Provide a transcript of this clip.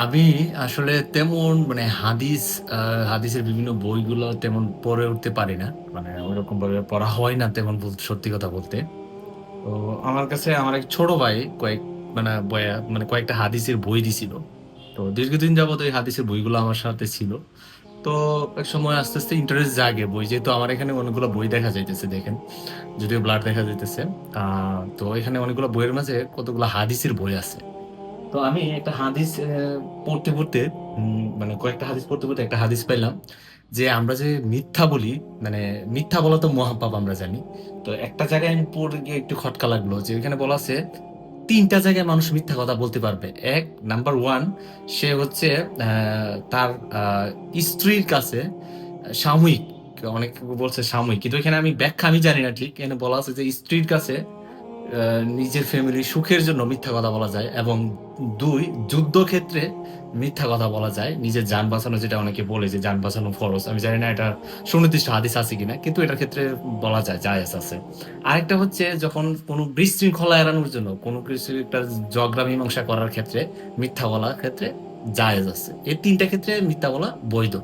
আমি আসলে তেমন মানে হাদিসের বিভিন্ন বইগুলো তেমন পড়ে উঠতে পারি না। মানে ওইরকম ভাবে পড়া হয় না তেমন সত্যি কথা বলতে। তো আমার কাছে আমার এক ছোট ভাই মানে কয়েকটা হাদিসের বই দিছিল। তো দীর্ঘদিন যাবত ওই হাদিসের বইগুলো আমার সাথে ছিল। তো এক সময় আস্তে আস্তে ইন্টারেস্ট জাগে বই, যেহেতু আমার এখানে অনেকগুলো বই দেখা যাইতেছে, দেখেন যদিও ব্লাড দেখা যাইতেছে। তো এখানে অনেকগুলো বইয়ের মাঝে কতগুলো হাদিসের বই আছে। তো আমি একটা হাদিস পড়তে পড়তে মানে কয়েকটা হাদিস পড়তে পড়তে একটা হাদিস পাইলাম যে আমরা যে মিথ্যা বলি, মানে মিথ্যা বলা তো মহাপাপ আমরা জানি। তো একটা জায়গায় আমি পড়ে গিয়ে একটু খটকা লাগলো যে এখানে বলা আছে তিনটা জায়গায় মানুষ মিথ্যা কথা বলতে পারবে। এক, নাম্বার ওয়ান, সে হচ্ছে তার স্ত্রীর কাছে সাময়িক, অনেক বলছে সাময়িক, কিন্তু এখানে আমি ব্যাখ্যা আমি জানি না ঠিক, এখানে বলা আছে যে স্ত্রীর কাছে নিজের ফ্যামিলির সুখের জন্য মিথ্যা কথা বলা যায়, এবং দুই, যুদ্ধক্ষেত্রে মিথ্যা কথা বলা যায় নিজের যান বাঁচানো, যেটা অনেকে বলে যে যান বাঁচানো ফরজ। আমি জানি না এটা সুনির্দিষ্ট হাদিস আছে কিনা, কিন্তু এটার ক্ষেত্রে বলা যায় জায়েজ আছে। আরেকটা হচ্ছে যখন কোনো বিশৃঙ্খলা এড়ানোর জন্য কোনো কিছু একটা ঝগড়া মীমাংসা করার ক্ষেত্রে মিথ্যা বলার ক্ষেত্রে জায়েজ আছে। এই তিনটা ক্ষেত্রে মিথ্যা বলা বৈধ।